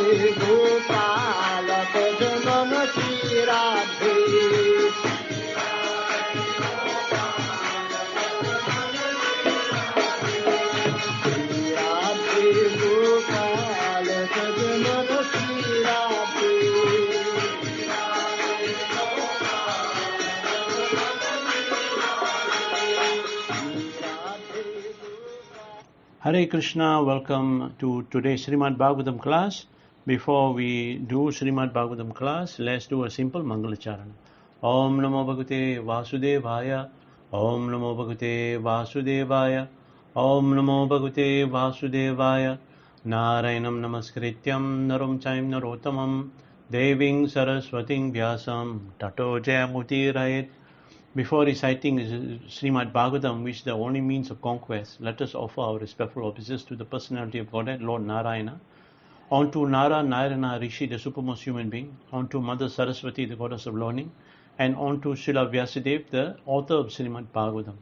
Gopal Bhajanan Shri Radhe. Hare Krishna, welcome to today's Srimad Bhagavatam class. Before we do Srimad Bhagavatam class, let's do a simple Mangalacharana. Om Namo Bhagavate Vasudevaya. Om Namo Bhagavate Vasudevaya. Om Namo Bhagavate Vasudevaya. Narayanam Namaskrityam Naram Chaim Narottamam Deving Saraswating Vyasam Tato Jayamuti Rayet. Before reciting Srimad Bhagavatam, which is the only means of conquest, let us offer our respectful obeisance to the personality of Godhead, Lord Narayana, onto Nara Narayana Rishi, the supremest human being, onto Mother Saraswati, the goddess of learning, and onto Srila Vyasadeva, the author of Srimad Bhagavatam.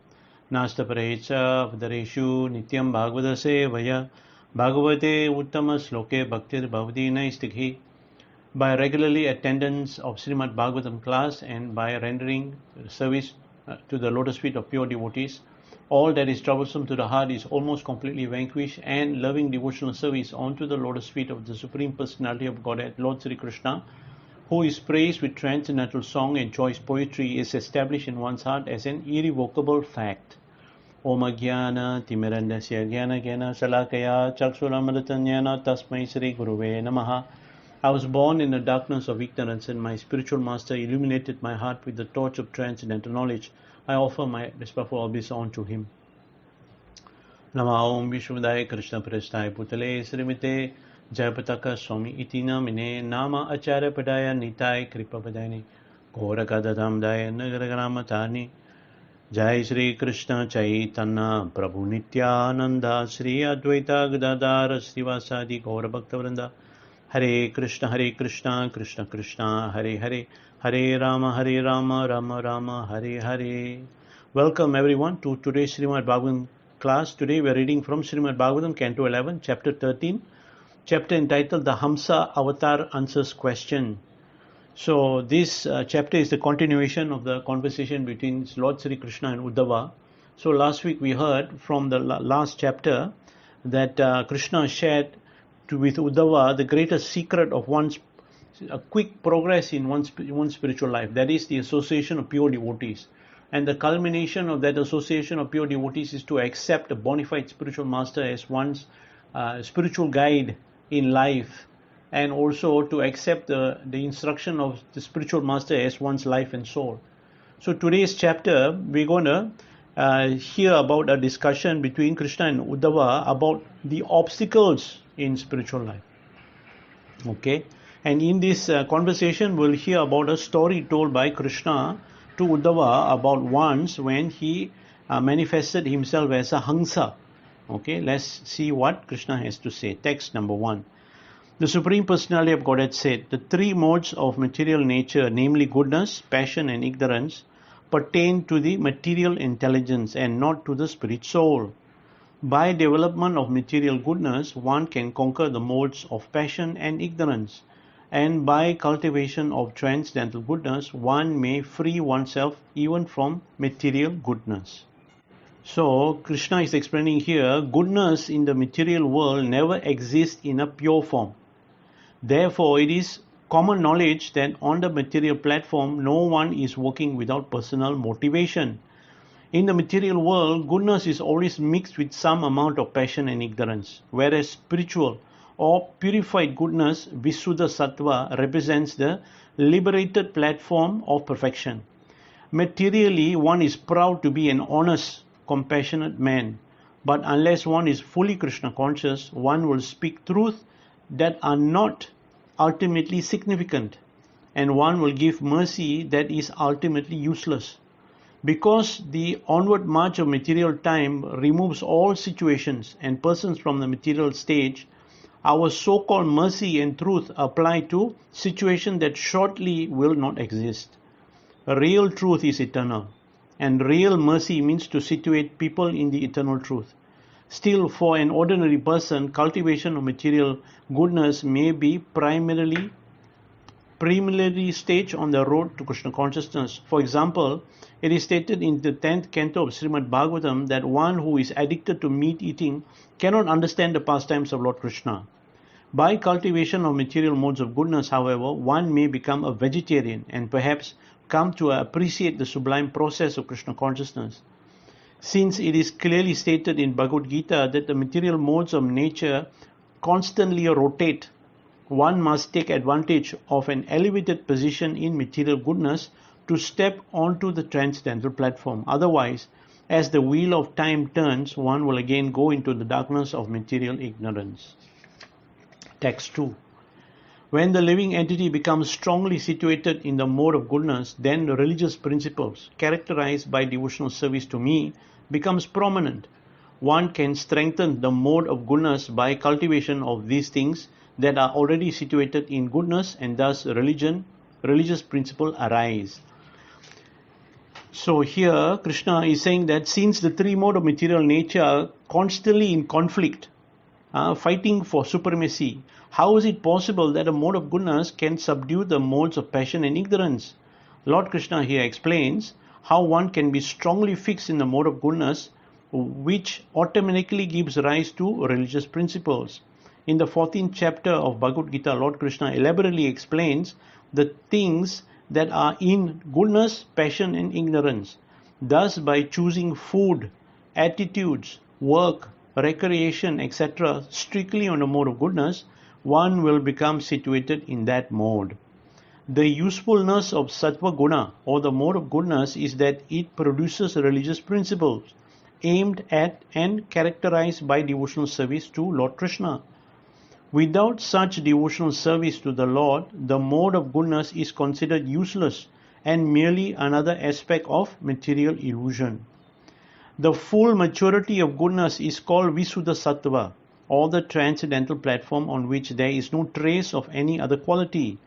Nasta Parecha Vadareshu Nityam Bhagavadase Vaya Bhagavate Uttama Sloke Bhaktir Bhavadi Naistikhi. By regularly attendance of Srimad Bhagavatam class and by rendering service to the lotus feet of pure devotees, all that is troublesome to the heart is almost completely vanquished, and loving devotional service onto the lotus feet of the Supreme Personality of Godhead, Lord Sri Krishna, who is praised with transcendental song and choice poetry, is established in one's heart as an irrevocable fact. Om Jnana Timirandasya Jnana Jnana Salakaya Chaksuramritanjana Tasmai Sri Guruve Namaha. I was born in the darkness of ignorance, and my spiritual master illuminated my heart with the torch of transcendental knowledge. I offer my respectful obeisance unto him. Nama Om Vishwamudaya Krishna Prasthaya Putale Srimite Jayapataka Swami Iti Namine Nama Acharya Padaya Nitai Kripa Padayani Gorakadadam Daya Nagaragaramatani Jai Sri Krishna Chaitanya Prabhu Nityananda Sri Advaita Gadadara Srivasadi Gaura Bhaktavrinda Hare Krishna, Krishna Krishna, Hare Hare, Hare Rama, Rama Rama, Hare Hare. Welcome everyone to today's Srimad Bhagavatam class. Today we are reading from Srimad Bhagavatam, Canto 11, Chapter 13, chapter entitled The Hamsa Avatar Answers Question. So this chapter is the continuation of the conversation between Lord Sri Krishna and Uddhava. So last week we heard from the last chapter that Krishna shared with Uddhava the greatest secret of one's quick progress in one's spiritual life. That is the association of pure devotees. And the culmination of that association of pure devotees is to accept a bona fide spiritual master as one's spiritual guide in life, and also to accept the instruction of the spiritual master as one's life and soul. So today's chapter, we're going to hear about a discussion between Krishna and Uddhava about the obstacles in spiritual life. Okay, and in this conversation we'll hear about a story told by Krishna to Uddhava about once when he manifested himself as a Hamsa. Okay, let's see what Krishna has to say. Text number 1. The Supreme Personality of Godhead said, the three modes of material nature, namely goodness, passion and ignorance, pertain to the material intelligence and not to the spirit soul. By development of material goodness, one can conquer the modes of passion and ignorance, and by cultivation of transcendental goodness, one may free oneself even from material goodness. So, Krishna is explaining here, goodness in the material world never exists in a pure form. Therefore, it is common knowledge that on the material platform, no one is working without personal motivation. In the material world, goodness is always mixed with some amount of passion and ignorance, whereas spiritual or purified goodness, Visuddha Sattva, represents the liberated platform of perfection. Materially, one is proud to be an honest, compassionate man, but unless one is fully Krishna conscious, one will speak truth that are not ultimately significant, and one will give mercy that is ultimately useless. Because the onward march of material time removes all situations and persons from the material stage, our so-called mercy and truth apply to situations that shortly will not exist. Real truth is eternal, and real mercy means to situate people in the eternal truth. Still, for an ordinary person, cultivation of material goodness may be primarily stage on the road to Krishna consciousness. For example, it is stated in the 10th canto of Srimad Bhagavatam that one who is addicted to meat eating cannot understand the pastimes of Lord Krishna. By cultivation of material modes of goodness, however, one may become a vegetarian and perhaps come to appreciate the sublime process of Krishna consciousness. Since it is clearly stated in Bhagavad Gita that the material modes of nature constantly rotate, one must take advantage of an elevated position in material goodness to step onto the transcendental platform. Otherwise, as the wheel of time turns, one will again go into the darkness of material ignorance. Text 2. When the living entity becomes strongly situated in the mode of goodness, then the religious principles characterized by devotional service to me becomes prominent. One can strengthen the mode of goodness by cultivation of these things that are already situated in goodness, and thus religious principles arise. So here Krishna is saying that since the three modes of material nature are constantly in conflict, fighting for supremacy, how is it possible that a mode of goodness can subdue the modes of passion and ignorance? Lord Krishna here explains how one can be strongly fixed in the mode of goodness, which automatically gives rise to religious principles. In the 14th chapter of Bhagavad Gita, Lord Krishna elaborately explains the things that are in goodness, passion and ignorance. Thus, by choosing food, attitudes, work, recreation, etc. strictly on a mode of goodness, one will become situated in that mode. The usefulness of Sattva Guna or the mode of goodness is that it produces religious principles aimed at and characterized by devotional service to Lord Krishna. Without such devotional service to the Lord, the mode of goodness is considered useless and merely another aspect of material illusion. The full maturity of goodness is called Visuddha Sattva, or the transcendental platform on which there is no trace of any other quality.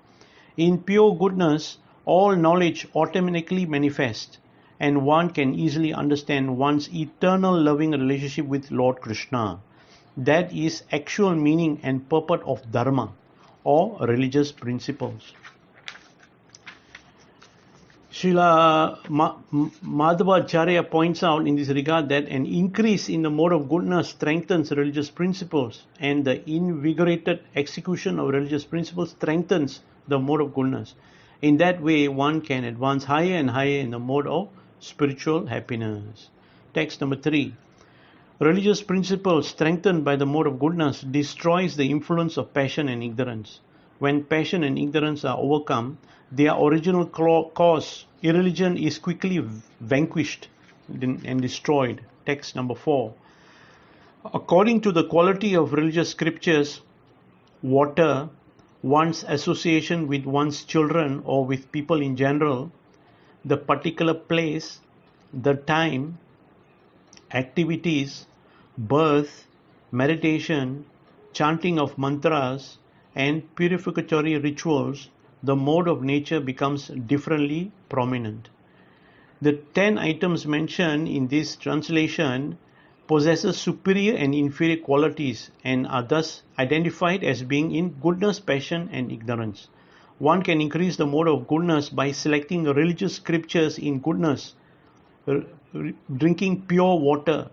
In pure goodness, all knowledge automatically manifests, and one can easily understand one's eternal loving relationship with Lord Krishna. That is actual meaning and purport of dharma or religious principles. Srila Madhavacharya points out in this regard that an increase in the mode of goodness strengthens religious principles, and the invigorated execution of religious principles strengthens the mode of goodness. In that way, one can advance higher and higher in the mode of spiritual happiness. Text number 3. Religious principles strengthened by the mode of goodness destroys the influence of passion and ignorance. When passion and ignorance are overcome, their original cause, irreligion, is quickly vanquished and destroyed. Text number 4. According to the quality of religious scriptures, water, one's association with one's children or with people in general, the particular place, the time, activities, birth, meditation, chanting of mantras, and purificatory rituals, the mode of nature becomes differently prominent. The 10 items mentioned in this translation possesses superior and inferior qualities and are thus identified as being in goodness, passion, and ignorance. One can increase the mode of goodness by selecting religious scriptures in goodness, drinking pure water,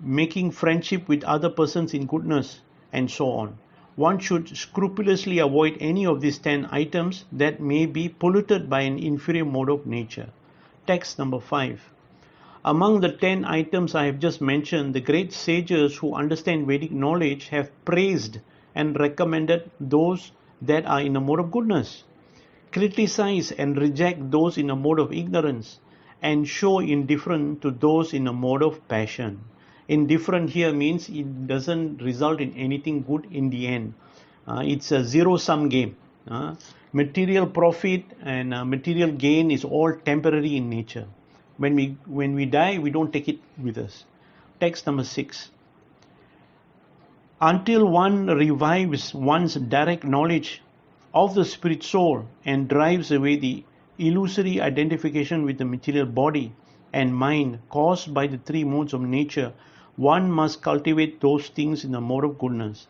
making friendship with other persons in goodness, and so on. One should scrupulously avoid any of these 10 items that may be polluted by an inferior mode of nature. Text number 5. Among the 10 items I have just mentioned, the great sages who understand Vedic knowledge have praised and recommended those that are in a mode of goodness, criticize and reject those in a mode of ignorance, and show indifference to those in a mode of passion. Indifferent here means it doesn't result in anything good in the end. It's a zero-sum game. Material profit and material gain is all temporary in nature. When we die, we don't take it with us. Text number 6. Until one revives one's direct knowledge of the spirit soul and drives away the illusory identification with the material body and mind caused by the three modes of nature, one must cultivate those things in the mode of goodness.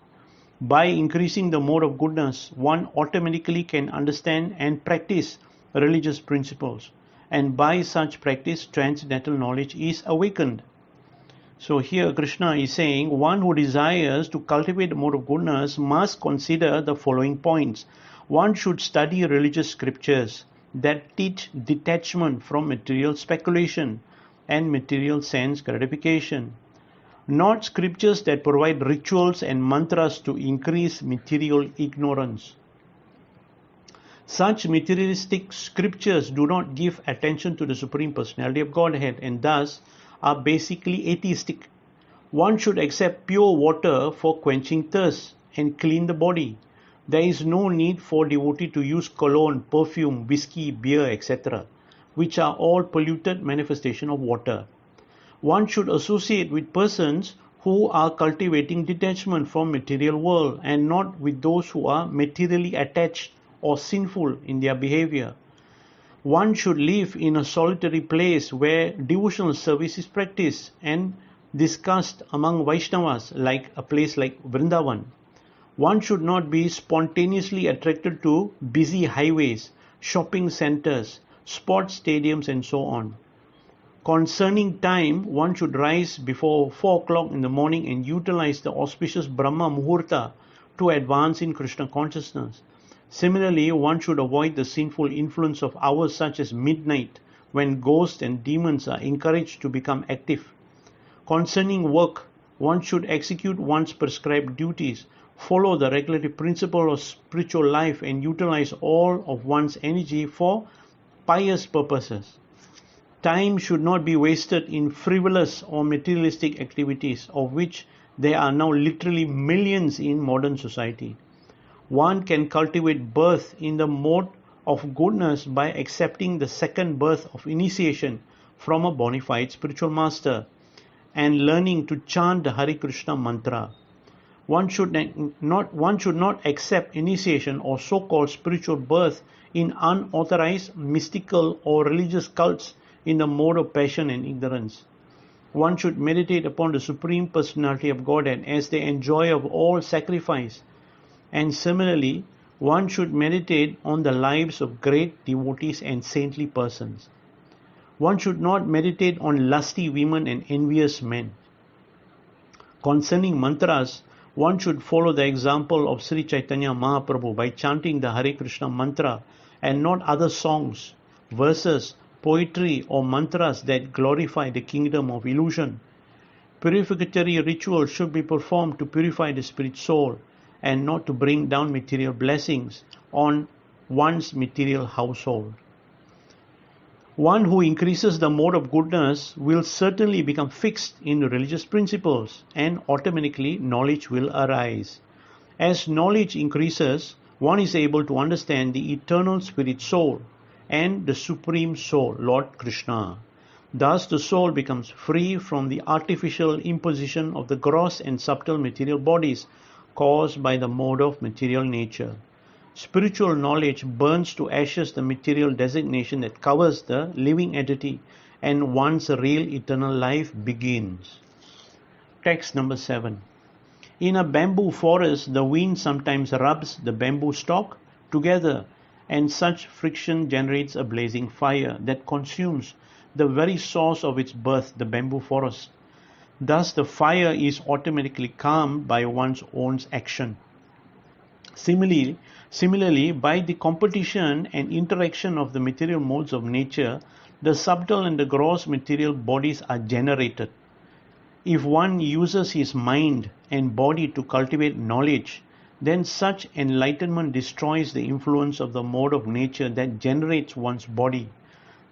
By increasing the mode of goodness, one automatically can understand and practice religious principles, and by such practice, transcendental knowledge is awakened. So here Krishna is saying one who desires to cultivate the mode of goodness must consider the following points. One should study religious scriptures that teach detachment from material speculation and material sense gratification, not scriptures that provide rituals and mantras to increase material ignorance. Such materialistic scriptures do not give attention to the Supreme Personality of Godhead and thus are basically atheistic. One should accept pure water for quenching thirst and clean the body. There is no need for devotee to use cologne, perfume, whiskey, beer, etc., which are all polluted manifestation of water. One should associate with persons who are cultivating detachment from material world and not with those who are materially attached or sinful in their behavior. One should live in a solitary place where devotional service is practiced and discussed among Vaishnavas, like a place like Vrindavan. One should not be spontaneously attracted to busy highways, shopping centers, sports stadiums and so on. Concerning time, one should rise before 4 o'clock in the morning and utilize the auspicious Brahma Muhurta to advance in Krishna consciousness. Similarly, one should avoid the sinful influence of hours such as midnight, when ghosts and demons are encouraged to become active. Concerning work, one should execute one's prescribed duties, follow the regulatory principle of spiritual life, and utilize all of one's energy for pious purposes. Time should not be wasted in frivolous or materialistic activities, of which there are now literally millions in modern society. One can cultivate birth in the mode of goodness by accepting the second birth of initiation from a bona fide spiritual master and learning to chant the Hare Krishna mantra. One should not accept initiation or so-called spiritual birth in unauthorized mystical or religious cults in the mode of passion and ignorance. One should meditate upon the Supreme Personality of Godhead as the enjoyer of all sacrifice. And similarly, one should meditate on the lives of great devotees and saintly persons. One should not meditate on lusty women and envious men. Concerning mantras, one should follow the example of Sri Chaitanya Mahaprabhu by chanting the Hare Krishna mantra and not other songs, verses, poetry or mantras that glorify the kingdom of illusion. Purificatory rituals should be performed to purify the spirit soul and not to bring down material blessings on one's material household. One who increases the mode of goodness will certainly become fixed in religious principles and automatically knowledge will arise. As knowledge increases, one is able to understand the eternal spirit soul and the supreme soul, Lord Krishna. Thus the soul becomes free from the artificial imposition of the gross and subtle material bodies caused by the mode of material nature. Spiritual knowledge burns to ashes the material designation that covers the living entity, and one's real eternal life begins. Text number 7. In a bamboo forest, the wind sometimes rubs the bamboo stalk together, and such friction generates a blazing fire that consumes the very source of its birth, the bamboo forest. Thus the fire is automatically calmed by one's own action. Similarly, by the competition and interaction of the material modes of nature, the subtle and the gross material bodies are generated. If one uses his mind and body to cultivate knowledge, then such enlightenment destroys the influence of the mode of nature that generates one's body.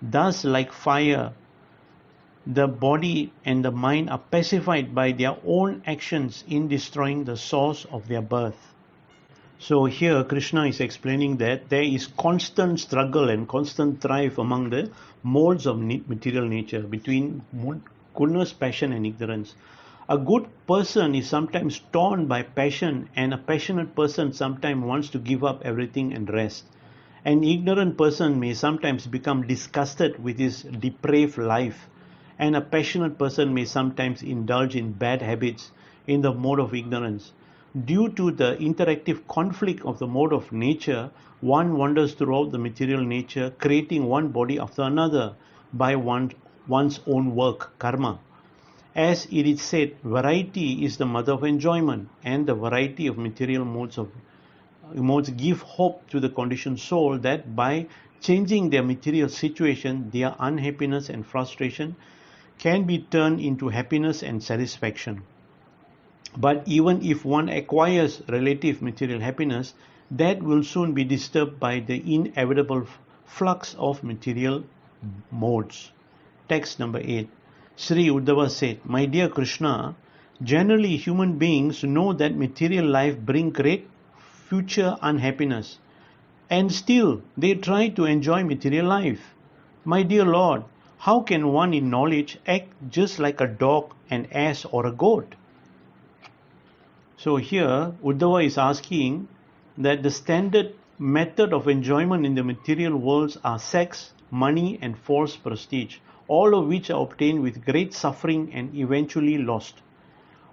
Thus, like fire, the body and the mind are pacified by their own actions in destroying the source of their birth. So here Krishna is explaining that there is constant struggle and constant strife among the modes of material nature between goodness, passion and ignorance. A good person is sometimes torn by passion, and a passionate person sometimes wants to give up everything and rest. An ignorant person may sometimes become disgusted with his depraved life and a passionate person may sometimes indulge in bad habits in the mode of ignorance. Due to the interactive conflict of the mode of nature, one wanders throughout the material nature, creating one body after another by one's own work, karma. As it is said, variety is the mother of enjoyment, and the variety of material modes give hope to the conditioned soul that by changing their material situation, their unhappiness and frustration can be turned into happiness and satisfaction. But even if one acquires relative material happiness, that will soon be disturbed by the inevitable flux of material modes. Text number 8. Sri Uddhava said, "My dear Krishna, generally human beings know that material life brings great future unhappiness, and still they try to enjoy material life. My dear Lord, how can one in knowledge act just like a dog, an ass or a goat?" So here Uddhava is asking that the standard method of enjoyment in the material worlds are sex, money and false prestige, all of which are obtained with great suffering and eventually lost.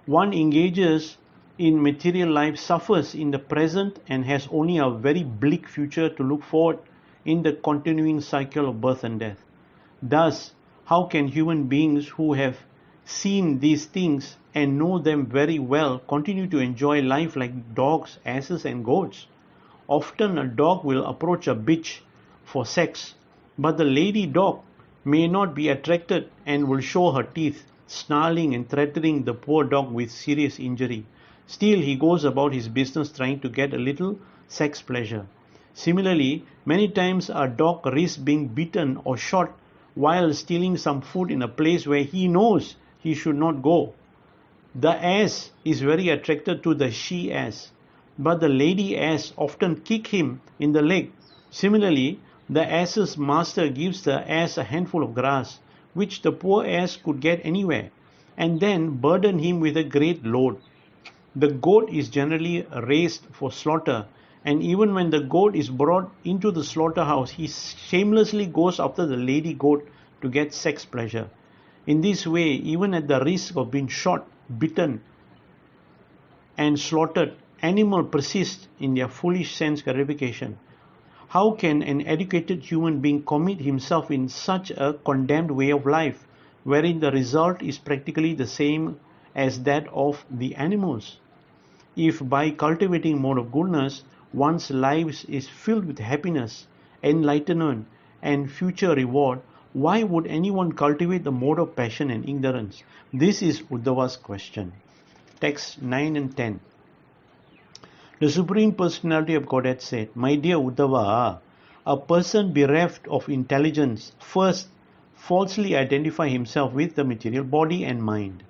One engages in material life, suffers in the present and has only a very bleak future to look forward in the continuing cycle of birth and death. Thus, how can human beings who have seen these things and know them very well continue to enjoy life like dogs, asses and goats? Often a dog will approach a bitch for sex, but the lady dog may not be attracted and will show her teeth, snarling and threatening the poor dog with serious injury. Still, he goes about his business trying to get a little sex pleasure. Similarly, many times a dog risks being beaten or shot while stealing some food in a place where he knows he should not go. The ass is very attracted to the she-ass, but the lady ass often kick him in the leg. Similarly, the ass's master gives the ass a handful of grass, which the poor ass could get anywhere, and then burden him with a great load. The goat is generally raised for slaughter, and even when the goat is brought into the slaughterhouse, he shamelessly goes after the lady goat to get sex pleasure. In this way, even at the risk of being shot, bitten, and slaughtered, animals persist in their foolish sense gratification. How can an educated human being commit himself in such a condemned way of life, wherein the result is practically the same as that of the animals? If by cultivating mode of goodness, one's life is filled with happiness, enlightenment, and future reward, why would anyone cultivate the mode of passion and ignorance? This is Uddhava's question. Text 9 and 10. The Supreme Personality of Godhead said, "My dear Uddhava, a person bereft of intelligence first falsely identifies himself with the material body and mind.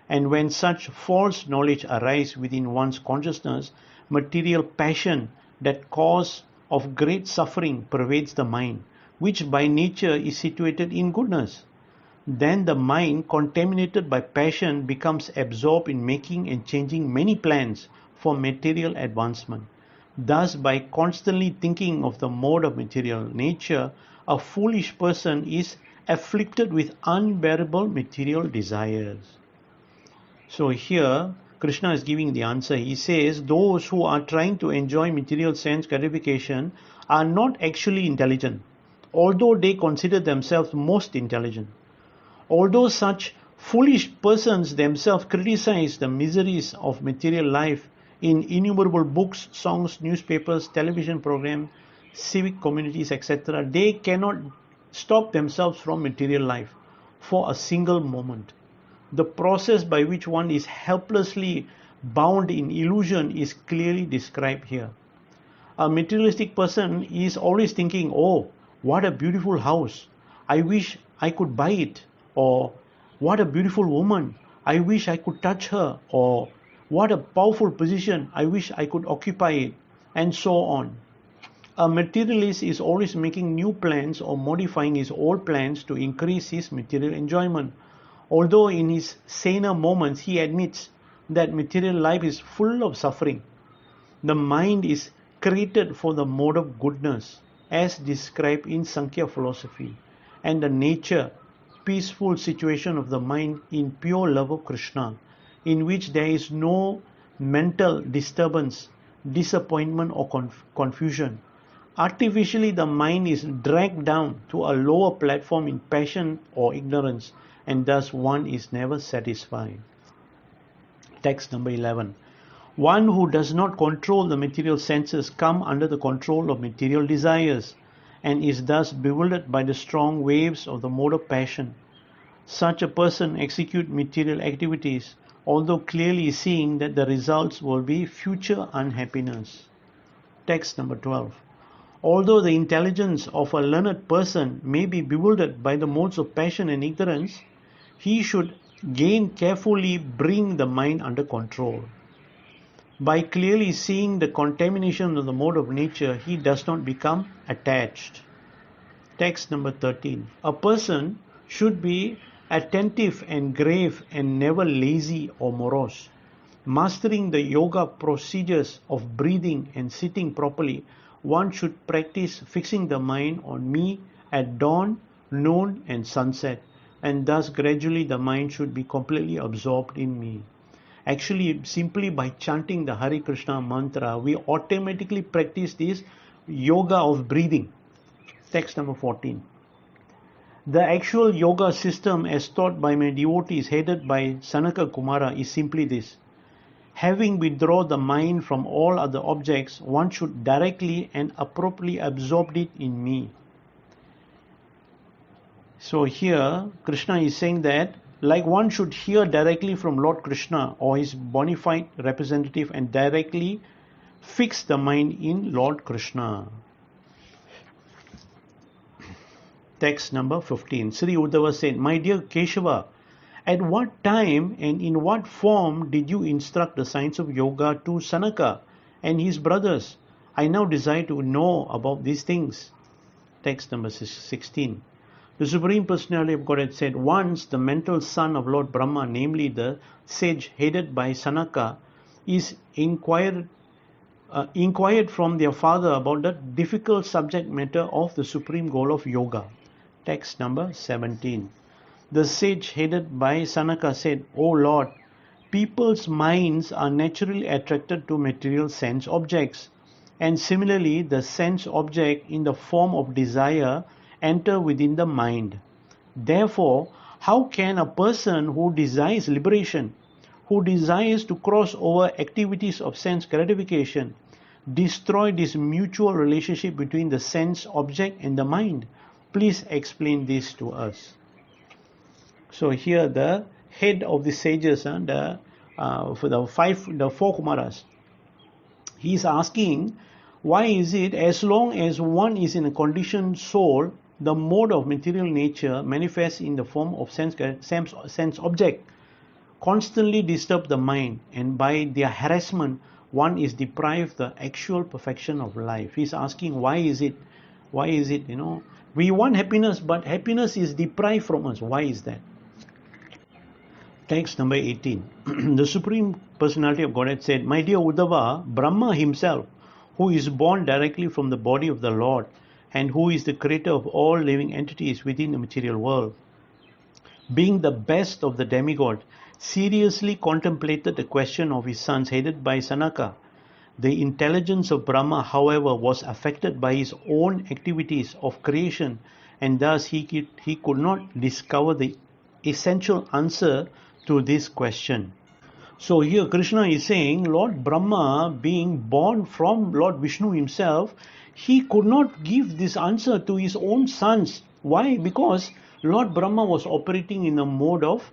And when such false knowledge arises within one's consciousness, material passion, that cause of great suffering, pervades the mind, which by nature is situated in goodness. Then the mind, contaminated by passion, becomes absorbed in making and changing many plans for material advancement. Thus, by constantly thinking of the mode of material nature, a foolish person is afflicted with unbearable material desires." So here, Krishna is giving the answer. He says, those who are trying to enjoy material sense gratification are not actually intelligent, although they consider themselves most intelligent. Although such foolish persons themselves criticize the miseries of material life in innumerable books, songs, newspapers, television programs, civic communities, etc., they cannot stop themselves from material life for a single moment. The process by which one is helplessly bound in illusion is clearly described here. A materialistic person is always thinking, "Oh, what a beautiful house. I wish I could buy it." Or, "What a beautiful woman. I wish I could touch her." Or, "What a powerful position. I wish I could occupy it." And so on. A materialist is always making new plans or modifying his old plans to increase his material enjoyment. Although in his saner moments he admits that material life is full of suffering. The mind is created for the mode of goodness, as described in Sankhya philosophy, and the nature peaceful situation of the mind in pure love of Krishna, in which there is no mental disturbance, disappointment or confusion. Artificially, the mind is dragged down to a lower platform in passion or ignorance, and thus one is never satisfied. Text number 11. One who does not control the material senses come under the control of material desires, and is thus bewildered by the strong waves of the mode of passion. Such a person executes material activities, although clearly seeing that the results will be future unhappiness. Text number 12. Although the intelligence of a learned person may be bewildered by the modes of passion and ignorance, he should carefully bring the mind under control. By clearly seeing the contamination of the mode of nature, he does not become attached. Text number 13. A person should be attentive and grave and never lazy or morose. Mastering the yoga procedures of breathing and sitting properly, one should practice fixing the mind on me at dawn, noon and sunset, and thus gradually the mind should be completely absorbed in me. Actually, simply by chanting the Hare Krishna mantra, we automatically practice this yoga of breathing. Text number 14. The actual yoga system as taught by my devotees headed by Sanaka Kumara is simply this. Having withdrawn the mind from all other objects, one should directly and appropriately absorb it in me. So here, Krishna is saying that like one should hear directly from Lord Krishna or his bona fide representative and directly fix the mind in Lord Krishna. Text number 15. Sri Uddhava said, My dear Keshava, at what time and in what form did you instruct the science of yoga to Sanaka and his brothers? I now desire to know about these things. Text number 16. The Supreme Personality of Godhead said, Once the mental son of Lord Brahma, namely the sage headed by Sanaka, is inquired from their father about the difficult subject matter of the supreme goal of yoga. Text number 17. The sage headed by Sanaka said, O Lord, people's minds are naturally attracted to material sense objects, and similarly the sense object in the form of desire enter within the mind. Therefore, how can a person who desires liberation, who desires to cross over activities of sense gratification, destroy this mutual relationship between the sense object and the mind? Please explain this to us. So here the head of the sages and for the four Kumaras, he is asking, why is it as long as one is in a conditioned soul, the mode of material nature manifests in the form of sense object, constantly disturb the mind, and by their harassment one is deprived the actual perfection of life. He is asking, why is it, we want happiness, but happiness is deprived from us. Why is that? Text number 18. The Supreme Personality of Godhead said, My dear Uddhava, Brahma himself, who is born directly from the body of the Lord, and who is the creator of all living entities within the material world, being the best of the demigod, seriously contemplated the question of his sons headed by Sanaka. The intelligence of Brahma, however, was affected by his own activities of creation, and thus he could not discover the essential answer to this question. So here Krishna is saying, Lord Brahma, being born from Lord Vishnu himself, he could not give this answer to his own sons. Why? Because Lord Brahma was operating in a mode of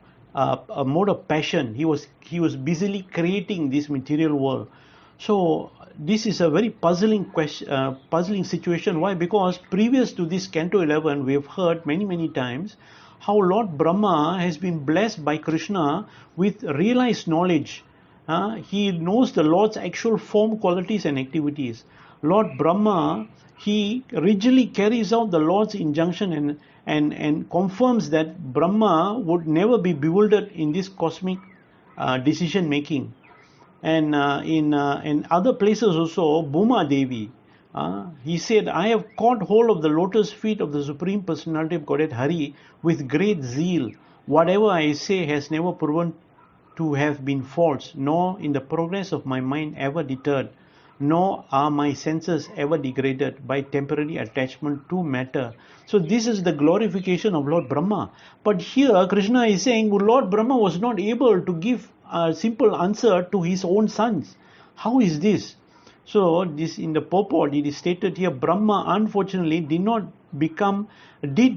passion. He was busily creating this material world. So this is a very puzzling situation. Why? Because previous to this Canto 11, we have heard many times how Lord Brahma has been blessed by Krishna with realized knowledge. He knows the Lord's actual form, qualities and activities. Lord Brahma, he rigidly carries out the Lord's injunction and confirms that Brahma would never be bewildered in this cosmic decision making. And in other places also, Bhuma Devi, He said, I have caught hold of the lotus feet of the Supreme Personality of Godhead Hari with great zeal. Whatever I say has never proven to have been false, nor in the progress of my mind ever deterred, nor are my senses ever degraded by temporary attachment to matter. So this is the glorification of Lord Brahma. But here Krishna is saying Lord Brahma was not able to give a simple answer to his own sons. How is this? So this in the purport it is stated here, Brahma unfortunately did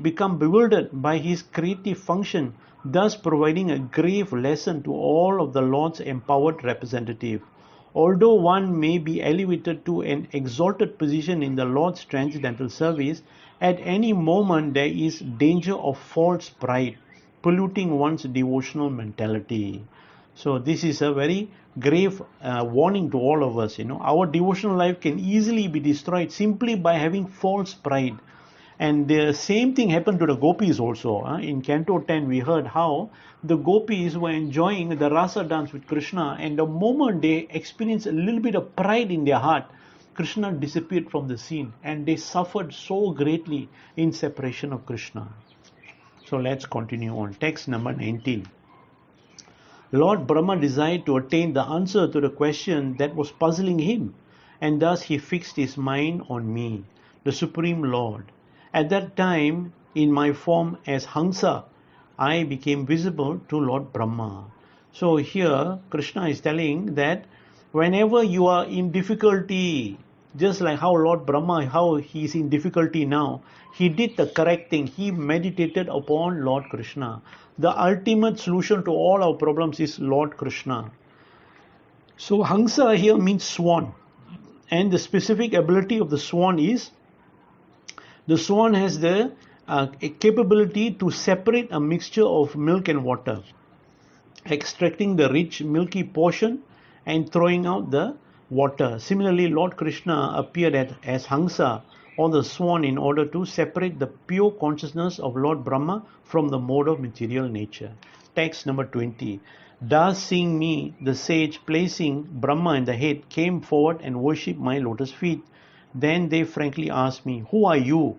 become bewildered by his creative function, thus providing a grave lesson to all of the Lord's empowered representative. Although one may be elevated to an exalted position in the Lord's transcendental service, at any moment there is danger of false pride, polluting one's devotional mentality. So this is a very grave warning to all of us. Our devotional life can easily be destroyed simply by having false pride. And the same thing happened to the gopis also. In Canto 10 we heard how the gopis were enjoying the rasa dance with Krishna, and the moment they experienced a little bit of pride in their heart, Krishna disappeared from the scene and they suffered so greatly in separation of Krishna. So let's continue on. Text number 19. Lord Brahma desired to attain the answer to the question that was puzzling him, and thus he fixed his mind on me, the Supreme Lord. At that time, in my form as Hamsa, I became visible to Lord Brahma. So here, Krishna is telling that whenever you are in difficulty, just like how Lord Brahma, how he is in difficulty now, he did the correct thing. He meditated upon Lord Krishna. The ultimate solution to all our problems is Lord Krishna. So Hamsa here means swan. And the specific ability of the swan is, the swan has the capability to separate a mixture of milk and water, extracting the rich milky portion and throwing out the water. Similarly, Lord Krishna appeared as Hamsa or the swan in order to separate the pure consciousness of Lord Brahma from the mode of material nature. Text number 20. Thus seeing me, the sage placing Brahma in the head came forward and worshipped my lotus feet. Then they frankly asked me, who are you?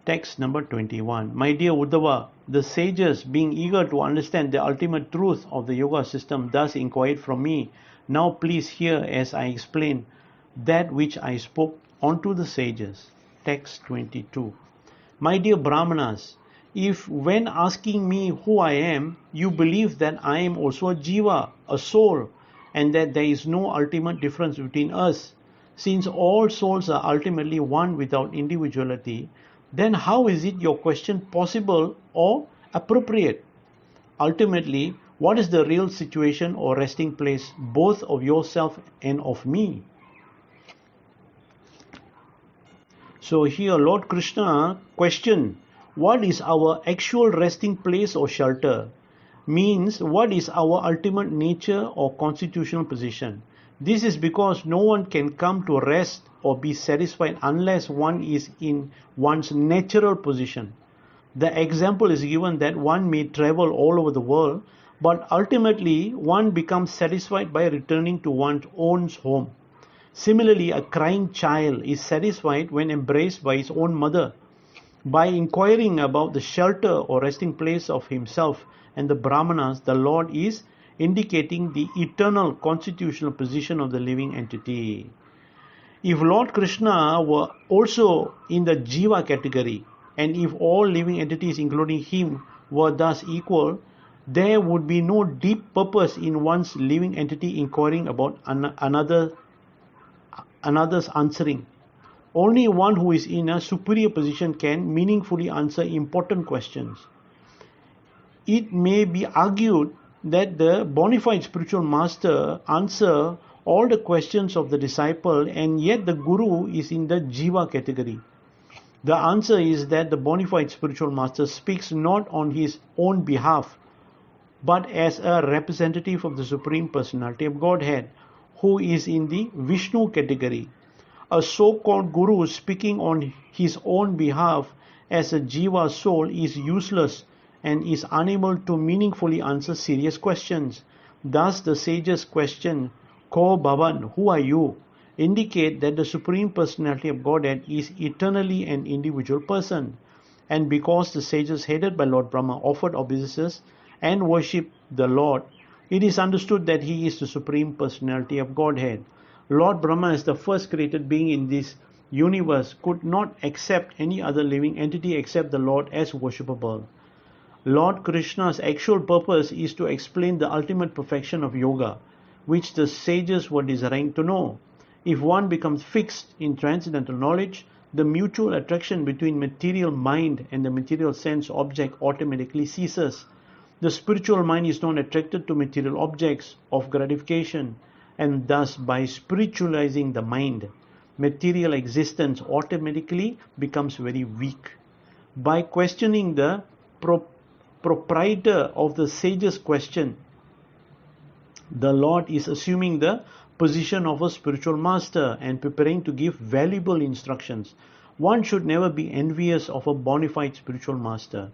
Text number 21. My dear Uddhava, the sages, being eager to understand the ultimate truth of the yoga system, thus inquired from me. Now please hear as I explain that which I spoke unto the sages. Text 22. My dear Brahmanas, if when asking me who I am, you believe that I am also a jiva, a soul, and that there is no ultimate difference between us, since all souls are ultimately one without individuality, then how is it your question possible or appropriate? Ultimately, what is the real situation or resting place both of yourself and of me? So here Lord Krishna questioned, what is our actual resting place or shelter? Means, what is our ultimate nature or constitutional position? This is because no one can come to rest or be satisfied unless one is in one's natural position. The example is given that one may travel all over the world, but ultimately one becomes satisfied by returning to one's own home. Similarly, a crying child is satisfied when embraced by his own mother. By inquiring about the shelter or resting place of himself and the Brahmanas, the Lord is indicating the eternal constitutional position of the living entity. If Lord Krishna were also in the Jiva category, and if all living entities including him were thus equal, there would be no deep purpose in one's living entity inquiring about another's answering. Only one who is in a superior position can meaningfully answer important questions. It may be argued that the bona fide spiritual master answer all the questions of the disciple, and yet the guru is in the jiva category. The answer is that the bona fide spiritual master speaks not on his own behalf, but as a representative of the Supreme Personality of Godhead, who is in the Vishnu category. A so-called guru speaking on his own behalf as a jiva soul is useless and is unable to meaningfully answer serious questions. Thus the sages question, Ko Bhavan, who are you? indicate that the Supreme Personality of Godhead is eternally an individual person. And because the sages headed by Lord Brahma offered obeisances and worshipped the Lord, it is understood that he is the Supreme Personality of Godhead. Lord Brahma, as the first created being in this universe, could not accept any other living entity except the Lord as worshipable. Lord Krishna's actual purpose is to explain the ultimate perfection of yoga, which the sages were desiring to know. If one becomes fixed in transcendental knowledge, the mutual attraction between material mind and the material sense object automatically ceases. The spiritual mind is not attracted to material objects of gratification, and thus by spiritualizing the mind, material existence automatically becomes very weak. By questioning the proprietor of the sage's question, the Lord is assuming the position of a spiritual master and preparing to give valuable instructions. One should never be envious of a bona fide spiritual master,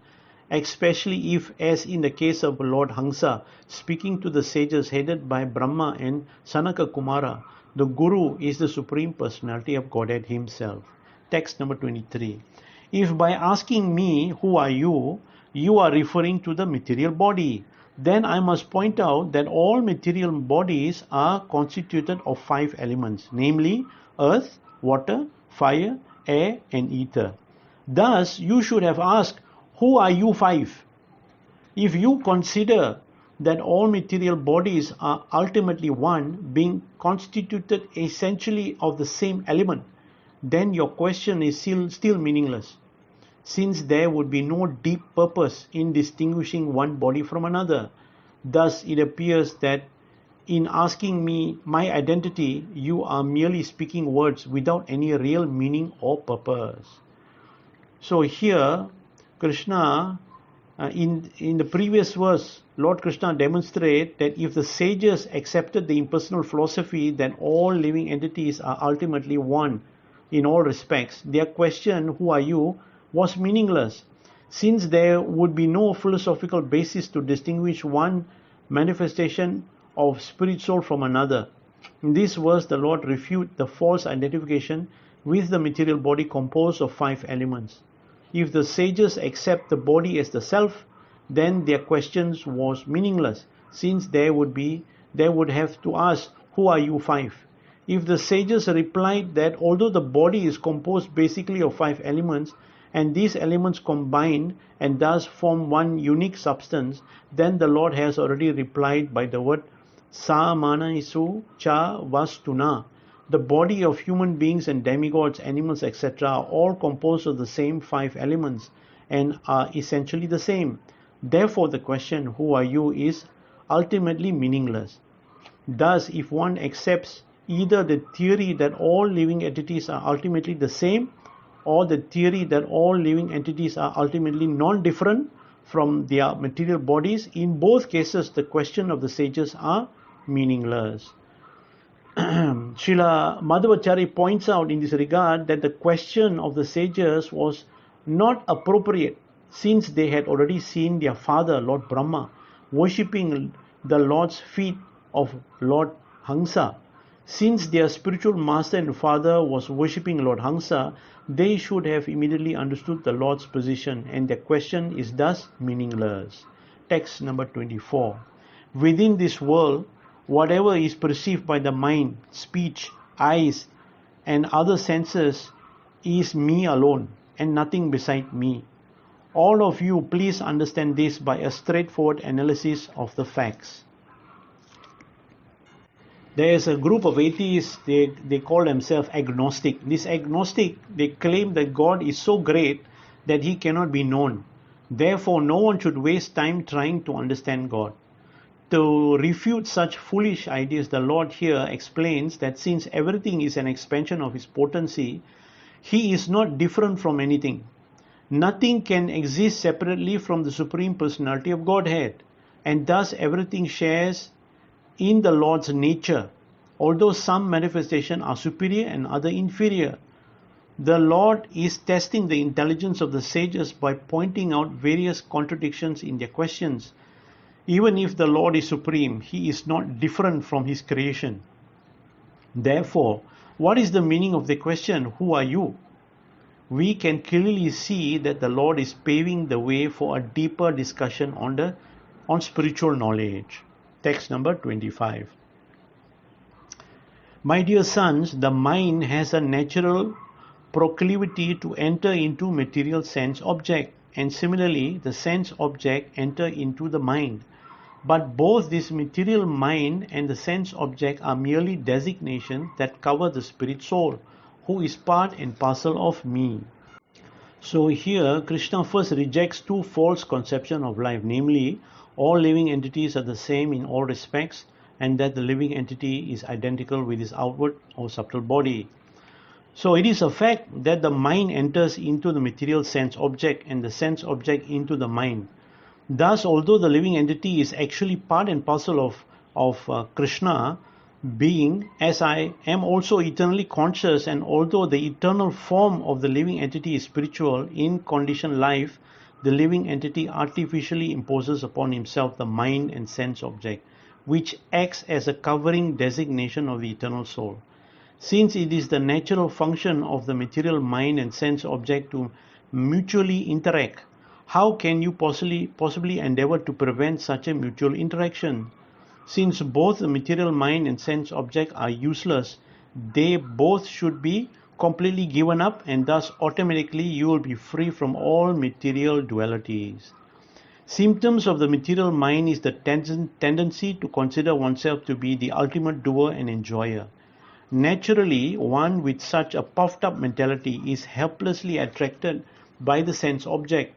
especially if, as in the case of Lord Hamsa, speaking to the sages headed by Brahma and Sanaka Kumara, the Guru is the Supreme Personality of Godhead himself. Text number 23. If by asking me, who are you are referring to the material body, then I must point out that all material bodies are constituted of 5 elements, namely earth, water, fire, air and ether. Thus, you should have asked, who are you 5? If you consider that all material bodies are ultimately one, being constituted essentially of the same element, then your question is still meaningless, since there would be no deep purpose in distinguishing one body from another. Thus, it appears that in asking me my identity, you are merely speaking words without any real meaning or purpose. So here, Krishna, in the previous verse, Lord Krishna demonstrates that if the sages accepted the impersonal philosophy that all living entities are ultimately one in all respects, their question, who are you, was meaningless, since there would be no philosophical basis to distinguish one manifestation of spirit soul from another. In this verse, the Lord refutes the false identification with the material body composed of 5 elements. If the sages accept the body as the self, then their questions was meaningless, since they would have to ask, who are you 5? If the sages replied that although the body is composed basically of 5 elements, and these elements combine and thus form one unique substance, then the Lord has already replied by the word Samanaisu cha vastuna. The body of human beings and demigods, animals, etc. are all composed of the same 5 elements and are essentially the same. Therefore, the question, who are you, is ultimately meaningless. Thus, if one accepts either the theory that all living entities are ultimately the same, or the theory that all living entities are ultimately non-different from their material bodies, in both cases the question of the sages are meaningless. Srila Madhvacharya points out in this regard that the question of the sages was not appropriate, since they had already seen their father, Lord Brahma, worshipping the Lord's feet of Lord Hamsa. Since their spiritual master and father was worshipping Lord Hamsa, they should have immediately understood the Lord's position, and their question is thus meaningless. Text number 24. Within this world, whatever is perceived by the mind, speech, eyes, and other senses is me alone, and nothing beside me. All of you, please understand this by a straightforward analysis of the facts. There is a group of atheists, they call themselves agnostic. This agnostic, they claim that God is so great that he cannot be known. Therefore, no one should waste time trying to understand God. To refute such foolish ideas, the Lord here explains that since everything is an expansion of his potency, he is not different from anything. Nothing can exist separately from the Supreme Personality of Godhead, and thus everything shares in the Lord's nature, although some manifestations are superior and other inferior. The Lord is testing the intelligence of the sages by pointing out various contradictions in their questions. Even if the Lord is supreme, he is not different from his creation. Therefore, What is the meaning of the question, who are you? We can clearly see that the Lord is paving the way for a deeper discussion on spiritual knowledge. Text number 25. My dear sons, the mind has a natural proclivity to enter into material sense object, and similarly the sense object enter into the mind. But both this material mind and the sense object are merely designations that cover the spirit soul, who is part and parcel of me. So here Krishna first rejects two false conceptions of life, namely all living entities are the same in all respects, and that the living entity is identical with his outward or subtle body. So it is a fact that the mind enters into the material sense object and the sense object into the mind. Thus, although the living entity is actually part and parcel of Krishna, being, as I am also eternally conscious, and although the eternal form of the living entity is spiritual, in conditioned life, the living entity artificially imposes upon himself the mind and sense object, which acts as a covering designation of the eternal soul. Since it is the natural function of the material mind and sense object to mutually interact, how can you possibly endeavor to prevent such a mutual interaction? Since both the material mind and sense object are useless, they both should be completely given up, and thus automatically you will be free from all material dualities. Symptoms of the material mind is the tendency to consider oneself to be the ultimate doer and enjoyer. Naturally, one with such a puffed up mentality is helplessly attracted by the sense object.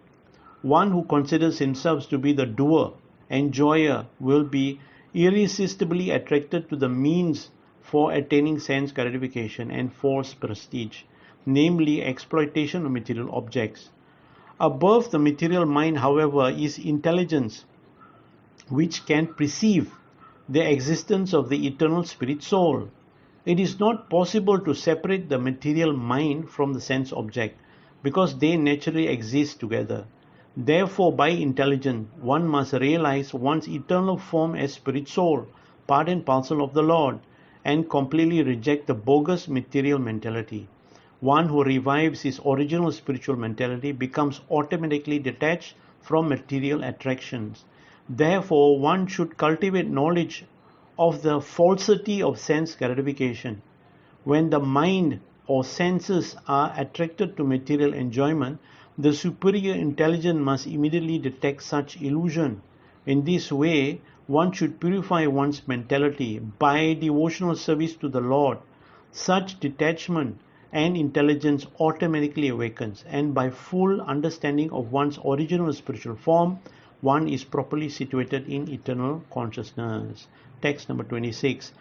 One who considers himself to be the doer, enjoyer, will be irresistibly attracted to the means for attaining sense gratification and false prestige, namely exploitation of material objects. Above the material mind, however, is intelligence, which can perceive the existence of the eternal spirit soul. It is not possible to separate the material mind from the sense object, because they naturally exist together. Therefore, by intelligence, one must realize one's eternal form as spirit soul, part and parcel of the Lord, and completely reject the bogus material mentality. One who revives his original spiritual mentality becomes automatically detached from material attractions. Therefore, one should cultivate knowledge of the falsity of sense gratification. When the mind or senses are attracted to material enjoyment, the superior intelligence must immediately detect such illusion. In this way, one should purify one's mentality by devotional service to the Lord. Such detachment and intelligence automatically awakens, and by full understanding of one's original spiritual form, one is properly situated in eternal consciousness. Text number 26.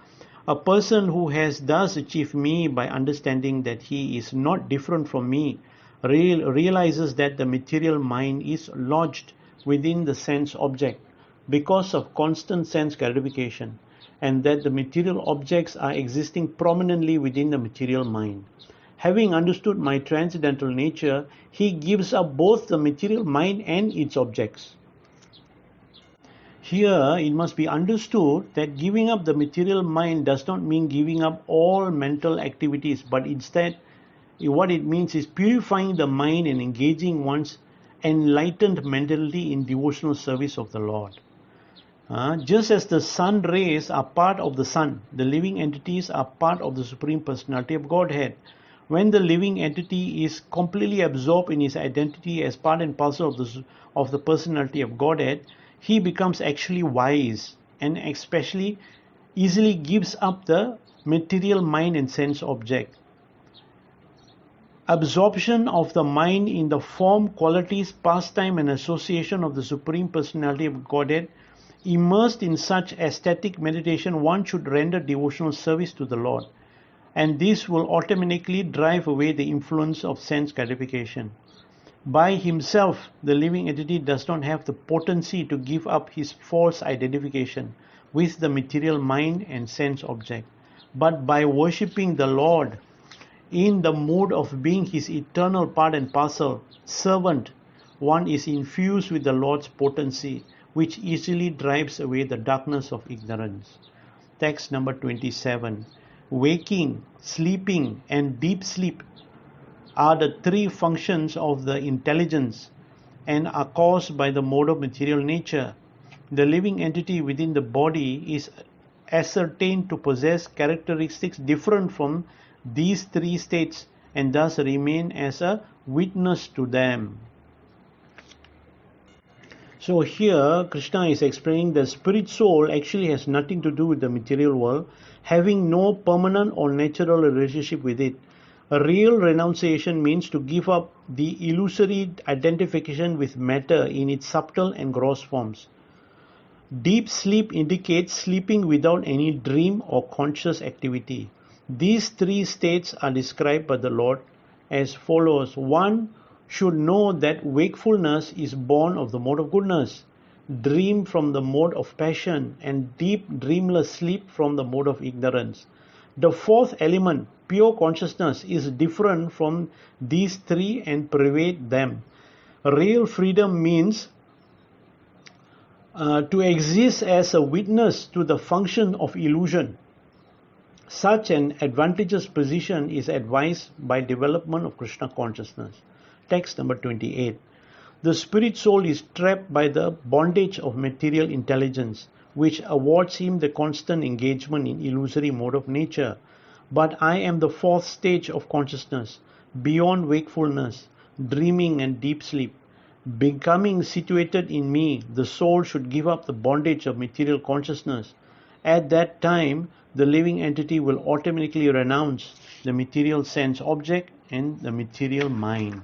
A person who has thus achieved me by understanding that he is not different from me realizes that the material mind is lodged within the sense object because of constant sense gratification, and that the material objects are existing prominently within the material mind. Having understood my transcendental nature, he gives up both the material mind and its objects. Here, it must be understood that giving up the material mind does not mean giving up all mental activities, but instead, what it means is purifying the mind and engaging one's enlightened mentality in devotional service of the Lord. Just as the sun rays are part of the sun, the living entities are part of the Supreme Personality of Godhead. When the living entity is completely absorbed in his identity as part and parcel of the Personality of Godhead, he becomes actually wise, and especially easily gives up the material mind and sense object. Absorption of the mind in the form, qualities, pastime and association of the Supreme Personality of Godhead, immersed in such ecstatic meditation, one should render devotional service to the Lord, and this will automatically drive away the influence of sense gratification. By himself, the living entity does not have the potency to give up his false identification with the material mind and sense object, but by worshipping the Lord in the mood of being his eternal part and parcel servant, one is infused with the Lord's potency, which easily drives away the darkness of ignorance. Text number 27. waking, sleeping, and deep sleep are the three functions of the intelligence and are caused by the mode of material nature. The living entity within the body is ascertained to possess characteristics different from these three states and thus remain as a witness to them. So here Krishna is explaining the spirit soul actually has nothing to do with the material world, having no permanent or natural relationship with it. A real renunciation means to give up the illusory identification with matter in its subtle and gross forms. Deep sleep indicates sleeping without any dream or conscious activity. These three states are described by the Lord as follows. One should know that wakefulness is born of the mode of goodness, dream from the mode of passion, and deep dreamless sleep from the mode of ignorance. The fourth element, pure consciousness, is different from these three and pervade them. Real freedom means to exist as a witness to the function of illusion. Such an advantageous position is advised by development of Krishna consciousness. Text number 28. The spirit soul is trapped by the bondage of material intelligence, which awards him the constant engagement in illusory mode of nature. But I am the fourth stage of consciousness, beyond wakefulness, dreaming and deep sleep. Becoming situated in me, the soul should give up the bondage of material consciousness. At that time, the living entity will automatically renounce the material sense object and the material mind.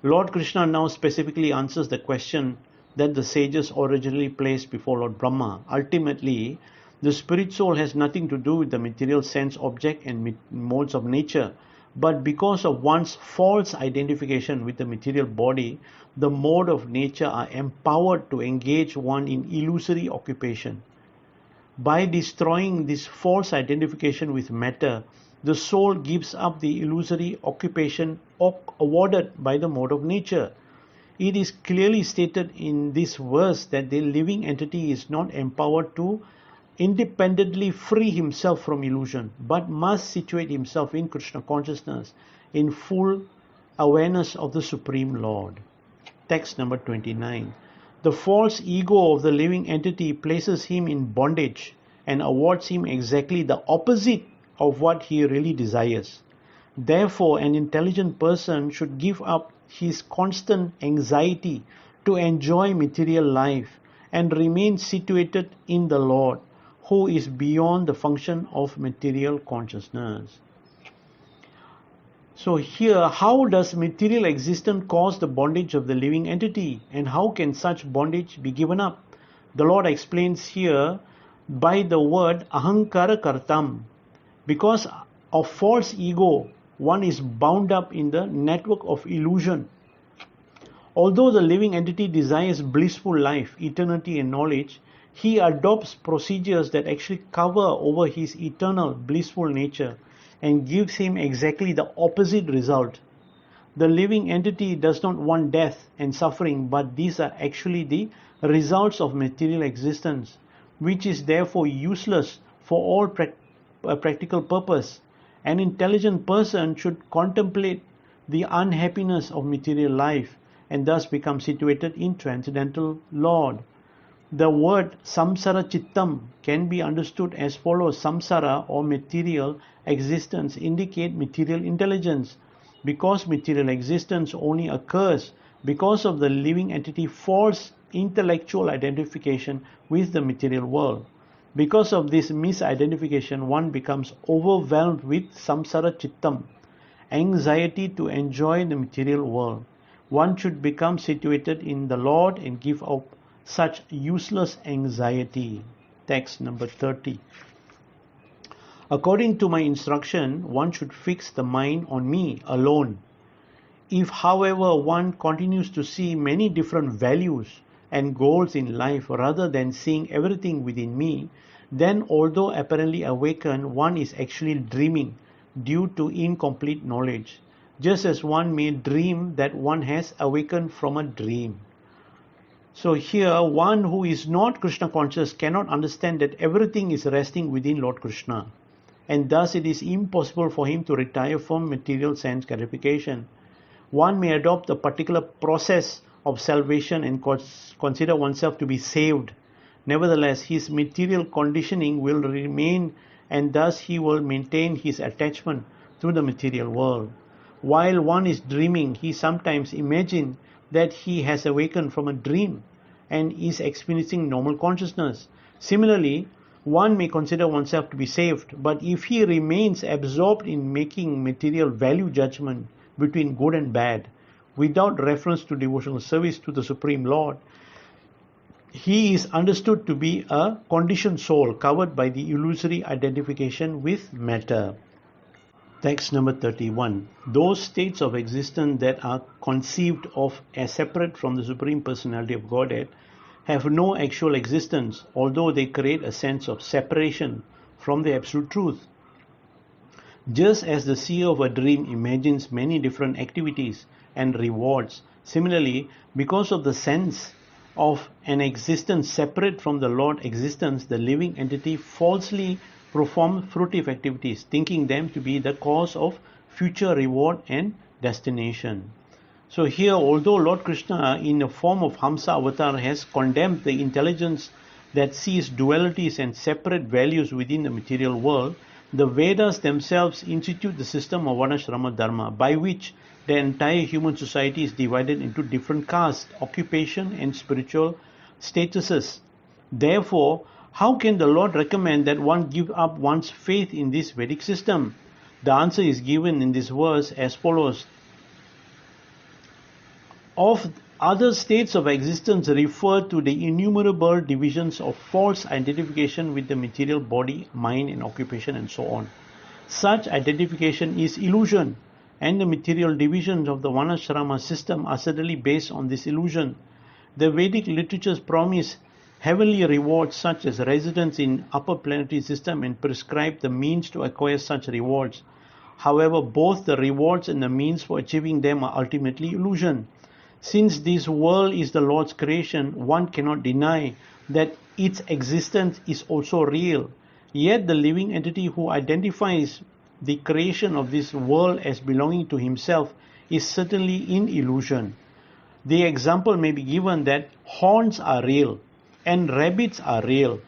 Lord Krishna now specifically answers the question that the sages originally placed before Lord Brahma. Ultimately, the spirit soul has nothing to do with the material sense object and modes of nature, but because of one's false identification with the material body, the mode of nature are empowered to engage one in illusory occupation. By destroying this false identification with matter, the soul gives up the illusory occupation awarded by the mode of nature. It is clearly stated in this verse that the living entity is not empowered to independently free himself from illusion, but must situate himself in Krishna consciousness in full awareness of the Supreme Lord. Text number 29. The false ego of the living entity places him in bondage and awards him exactly the opposite of what he really desires. Therefore, an intelligent person should give up his constant anxiety to enjoy material life and remain situated in the Lord, who is beyond the function of material consciousness. So here, how does material existence cause the bondage of the living entity, and how can such bondage be given up? The Lord explains here by the word ahankara kartam. Because of false ego, one is bound up in the network of illusion. Although the living entity desires blissful life, eternity and knowledge, he adopts procedures that actually cover over his eternal blissful nature and gives him exactly the opposite result. The living entity does not want death and suffering, but these are actually the results of material existence, which is therefore useless for all practical purpose. An intelligent person should contemplate the unhappiness of material life and thus become situated in transcendental Lord. The word samsara chittam can be understood as follows. Samsara or material existence indicate material intelligence. Because material existence only occurs because of the living entity false intellectual identification with the material world. Because of this misidentification, one becomes overwhelmed with samsara chittam, anxiety to enjoy the material world. One should become situated in the Lord and give up such useless anxiety. Text number 30. According to my instruction, one should fix the mind on me alone. If, however, one continues to see many different values and goals in life rather than seeing everything within me, then although apparently awakened, one is actually dreaming due to incomplete knowledge, just as one may dream that one has awakened from a dream. So here, one who is not Krishna conscious cannot understand that everything is resting within Lord Krishna and thus it is impossible for him to retire from material sense gratification. One may adopt a particular process of salvation and consider oneself to be saved. Nevertheless, his material conditioning will remain, and thus he will maintain his attachment to the material world. While one is dreaming, he sometimes imagines that he has awakened from a dream and is experiencing normal consciousness. Similarly, one may consider oneself to be saved, but if he remains absorbed in making material value judgment between good and bad, without reference to devotional service to the Supreme Lord, he is understood to be a conditioned soul covered by the illusory identification with matter. Text number 31. Those states of existence that are conceived of as separate from the Supreme Personality of Godhead have no actual existence, although they create a sense of separation from the Absolute Truth. Just as the seer of a dream imagines many different activities and rewards, similarly, because of the sense of an existence separate from the Lord existence, the living entity falsely performs fruitive activities, thinking them to be the cause of future reward and destination. So here, although Lord Krishna in the form of Hamsa avatar has condemned the intelligence that sees dualities and separate values within the material world, the Vedas themselves institute the system of Varnashrama Dharma, by which the entire human society is divided into different castes, occupation and spiritual statuses. Therefore, how can the Lord recommend that one give up one's faith in this Vedic system? The answer is given in this verse as follows. Of other states of existence refer to the innumerable divisions of false identification with the material body, mind and occupation and so on. Such identification is illusion, and the material divisions of the Varnashrama system are certainly based on this illusion. The Vedic literatures promise heavenly rewards such as residence in upper planetary system and prescribe the means to acquire such rewards. However, both the rewards and the means for achieving them are ultimately illusion. Since this world is the Lord's creation, one cannot deny that its existence is also real. Yet the living entity who identifies the creation of this world as belonging to himself is certainly in illusion. The example may be given that horns are real and rabbits are real.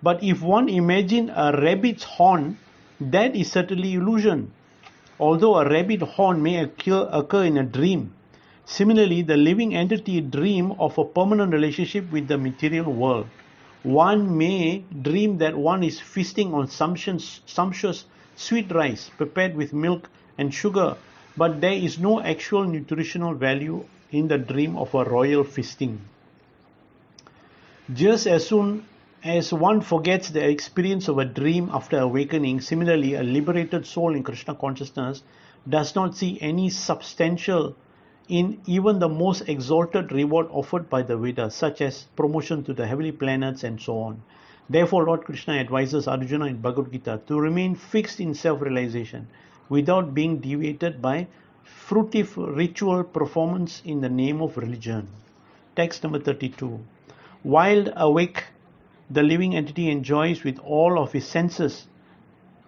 But if one imagines a rabbit's horn, that is certainly illusion, although a rabbit horn may occur in a dream. Similarly, the living entity dream of a permanent relationship with the material world. One may dream that one is feasting on sumptuous sweet rice prepared with milk and sugar, but there is no actual nutritional value in the dream of a royal feasting. Just as soon as one forgets the experience of a dream after awakening, similarly, a liberated soul in Krishna consciousness does not see any substantial in even the most exalted reward offered by the Vedas, such as promotion to the heavenly planets and so on. Therefore, Lord Krishna advises Arjuna in Bhagavad Gita to remain fixed in self-realization without being deviated by fruitive ritual performance in the name of religion. Text number 32. While awake, the living entity enjoys with all of his senses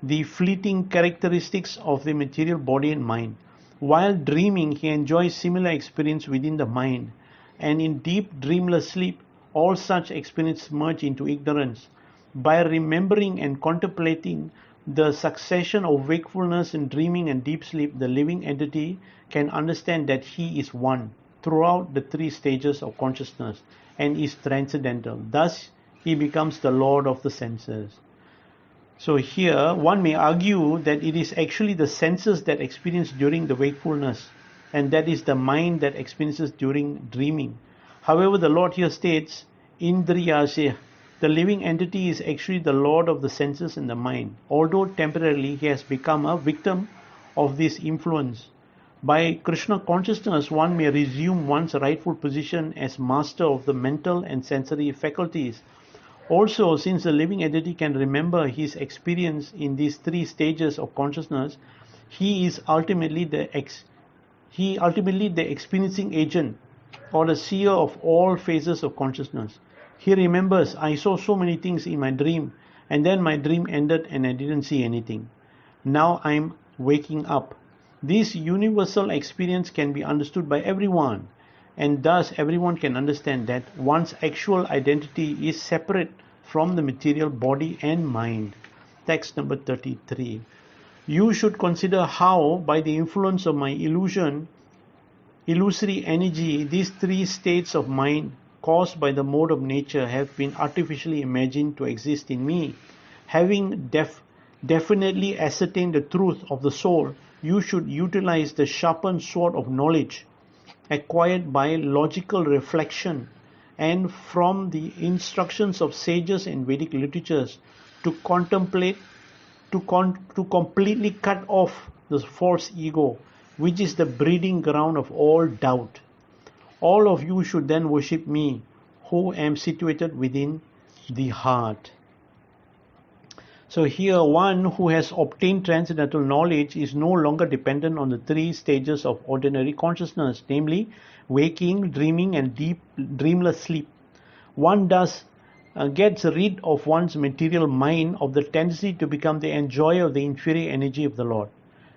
the fleeting characteristics of the material body and mind. While dreaming, he enjoys similar experience within the mind, and in deep dreamless sleep, all such experiences merge into ignorance. By remembering and contemplating the succession of wakefulness and dreaming and deep sleep, the living entity can understand that he is one throughout the three stages of consciousness and is transcendental. Thus, he becomes the Lord of the senses. So here, one may argue that it is actually the senses that experience during the wakefulness, and that is the mind that experiences during dreaming. However, the Lord here states, Indriyasya, the living entity is actually the Lord of the senses and the mind, although temporarily he has become a victim of this influence. By Krishna consciousness, one may resume one's rightful position as master of the mental and sensory faculties. Also, since the living entity can remember his experience in these three stages of consciousness, he is ultimately the experiencing agent or the seer of all phases of consciousness. He remembers, I saw so many things in my dream, and then my dream ended and I didn't see anything. Now I am waking up. This universal experience can be understood by everyone, and thus everyone can understand that one's actual identity is separate from the material body and mind. Text number 33. You should consider how, by the influence of my illusory energy, these three states of mind caused by the mode of nature have been artificially imagined to exist in me. Having definitely ascertained the truth of the soul, you should utilize the sharpened sword of knowledge acquired by logical reflection and from the instructions of sages and Vedic literatures to completely cut off the false ego, which is the breeding ground of all doubt. All of you should then worship me, who am situated within the heart. So here, one who has obtained transcendental knowledge is no longer dependent on the three stages of ordinary consciousness, namely waking, dreaming, and deep dreamless sleep. One thus gets rid of one's material mind of the tendency to become the enjoyer of the inferior energy of the Lord.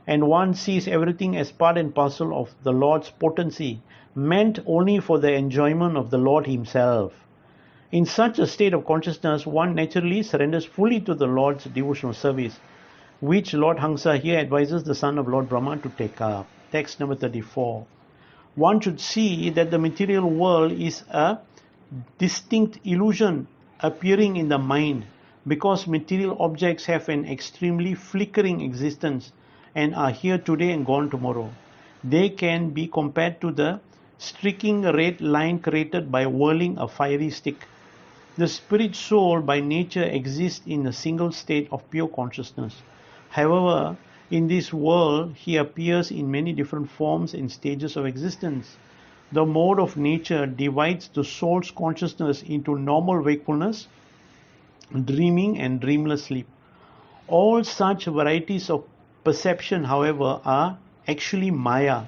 And one sees everything as part and parcel of the Lord's potency, meant only for the enjoyment of the Lord himself. In such a state of consciousness, one naturally surrenders fully to the Lord's devotional service, which Lord Hamsa here advises the son of Lord Brahma to take up. Text number 34. One should see that the material world is a distinct illusion appearing in the mind, because material objects have an extremely flickering existence and are here today and gone tomorrow. They can be compared to the streaking red line created by whirling a fiery stick. The spirit soul by nature exists in a single state of pure consciousness. However, in this world, he appears in many different forms and stages of existence. The mode of nature divides the soul's consciousness into normal wakefulness, dreaming, and dreamless sleep. All such varieties of perception, however, are actually Maya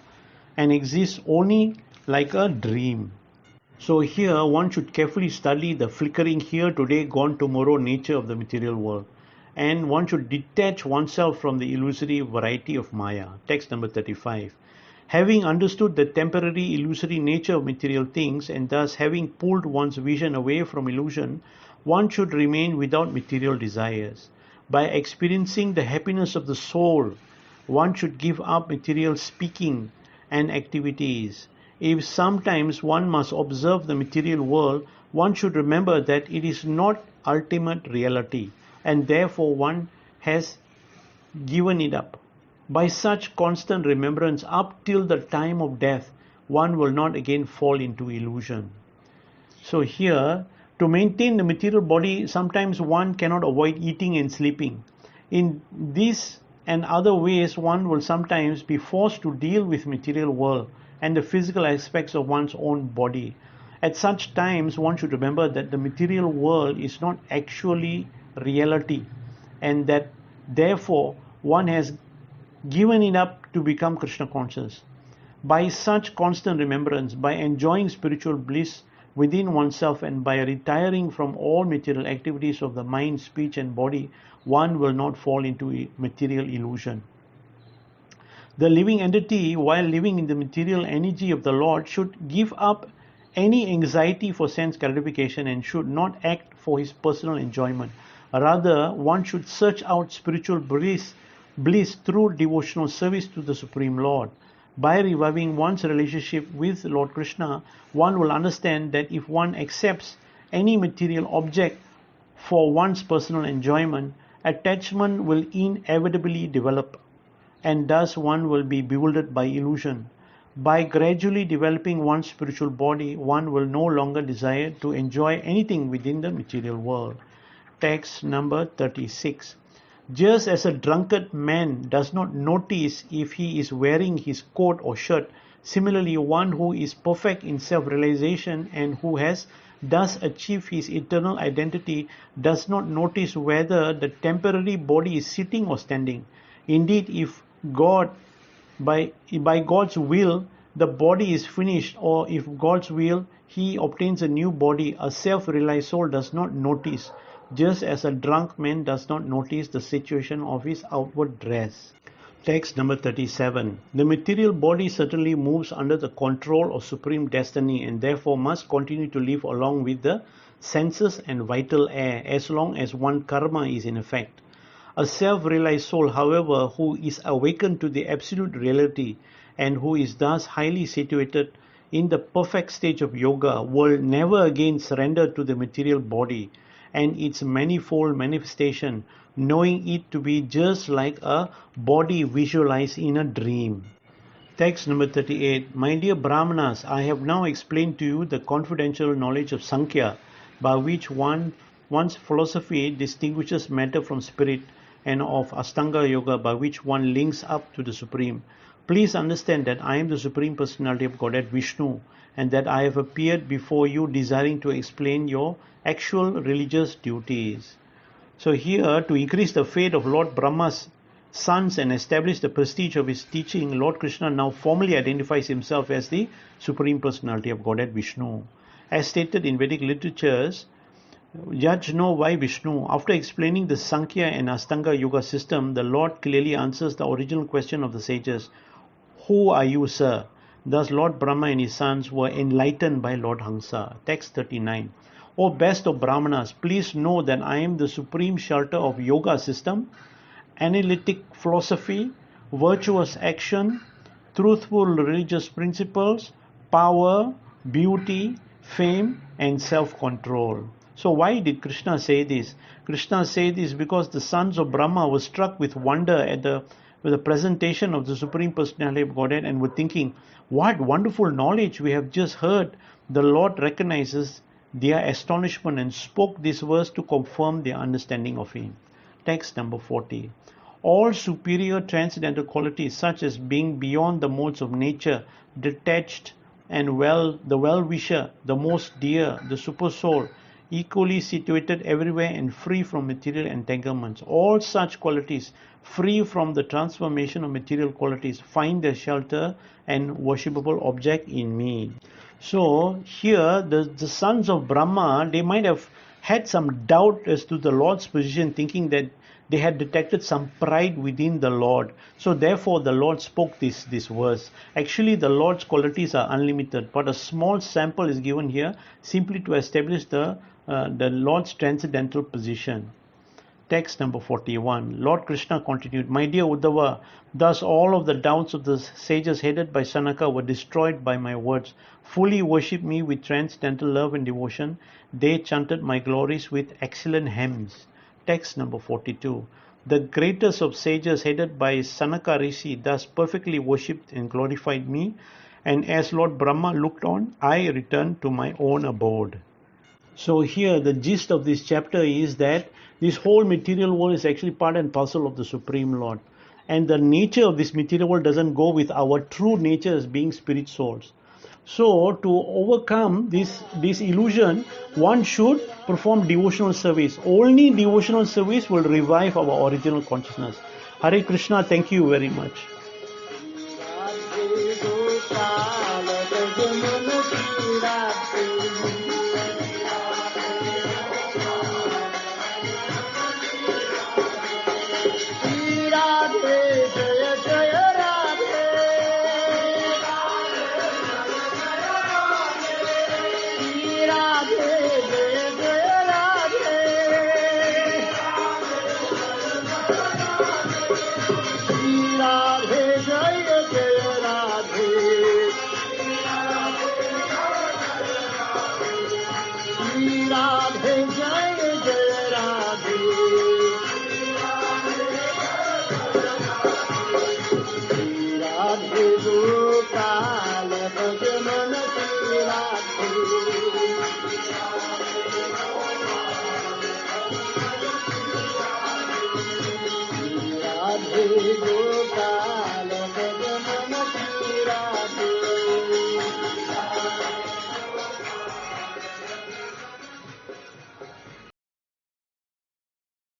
and exist only like a dream. So here one should carefully study the flickering here today gone tomorrow nature of the material world, and one should detach oneself from the illusory variety of Maya. Text number 35. Having understood the temporary illusory nature of material things, and thus having pulled one's vision away from illusion, one should remain without material desires. By experiencing the happiness of the soul, one should give up material speaking and activities. If sometimes one must observe the material world, one should remember that it is not ultimate reality, and therefore one has given it up. By such constant remembrance up till the time of death, one will not again fall into illusion. So here, to maintain the material body, sometimes one cannot avoid eating and sleeping. In this and other ways, one will sometimes be forced to deal with material world and the physical aspects of one's own body. At such times, one should remember that the material world is not actually reality, and that therefore one has given it up to become Krishna conscious. By such constant remembrance, by enjoying spiritual bliss within oneself, and by retiring from all material activities of the mind, speech, and body, one will not fall into material illusion. The living entity, while living in the material energy of the Lord, should give up any anxiety for sense gratification and should not act for his personal enjoyment. Rather, one should search out spiritual bliss through devotional service to the Supreme Lord. By reviving one's relationship with Lord Krishna, one will understand that if one accepts any material object for one's personal enjoyment, attachment will inevitably develop, and thus one will be bewildered by illusion. By gradually developing one's spiritual body, one will no longer desire to enjoy anything within the material world. Text number 36. Just as a drunkard man does not notice if he is wearing his coat or shirt, similarly one who is perfect in self-realization and who has thus achieved his eternal identity does not notice whether the temporary body is sitting or standing. Indeed, if by God's will the body is finished, or if God's will he obtains a new body, a self-realized soul does not notice. just as a drunk man does not notice the situation of his outward dress. Text number 37. The material body certainly moves under the control of supreme destiny and therefore must continue to live along with the senses and vital air as long as one karma is in effect. A self-realized soul, however, who is awakened to the absolute reality and who is thus highly situated in the perfect stage of yoga, will never again surrender to the material body and its manifold manifestation, knowing it to be just like a body visualized in a dream. Text number 38. My dear Brahmanas, I have now explained to you the confidential knowledge of Sankhya, by which one's philosophy distinguishes matter from spirit, and of Astanga Yoga, by which one links up to the Supreme. Please understand that I am the Supreme Personality of Godhead Vishnu, and that I have appeared before you desiring to explain your actual religious duties. So here, to increase the faith of Lord Brahma's sons and establish the prestige of his teaching, Lord Krishna now formally identifies himself as the Supreme Personality of Godhead Vishnu. As stated in Vedic literatures, judge know why Vishnu. After explaining the Sankhya and Astanga Yoga system, the Lord clearly answers the original question of the sages. Who are you, sir? Thus Lord Brahma and his sons were enlightened by Lord Hamsa. Text 39. O best of Brahmanas, please know that I am the supreme shelter of yoga system, analytic philosophy, virtuous action, truthful religious principles, power, beauty, fame, and self-control. So why did Krishna say this? Krishna said this because the sons of Brahma were struck with wonder at with the presentation of the Supreme Personality of Godhead and were thinking, what wonderful knowledge we have just heard. The Lord recognizes their astonishment and spoke this verse to confirm their understanding of him. Text number 40. All superior transcendental qualities, such as being beyond the modes of nature, detached and the well-wisher, the most dear, the super soul, equally situated everywhere and free from material entanglements. All such qualities, free from the transformation of material qualities, find their shelter and worshipable object in me. So here the sons of Brahma, they might have had some doubt as to the Lord's position, thinking that they had detected some pride within the Lord. So therefore the Lord spoke this verse. Actually the Lord's qualities are unlimited, but a small sample is given here simply to establish the Lord's transcendental position. Text number 41. Lord Krishna continued, My dear Uddhava, thus all of the doubts of the sages headed by Sanaka were destroyed by my words. Fully worship me with transcendental love and devotion. They chanted my glories with excellent hymns. Text number 42. The greatest of sages headed by Sanaka Rishi thus perfectly worshipped and glorified me, and as Lord Brahma looked on, I returned to my own abode. So here the gist of this chapter is that this whole material world is actually part and parcel of the Supreme Lord. And the nature of this material world doesn't go with our true nature as being spirit souls. So to overcome this illusion, one should perform devotional service. Only devotional service will revive our original consciousness. Hare Krishna, thank you very much. Radhe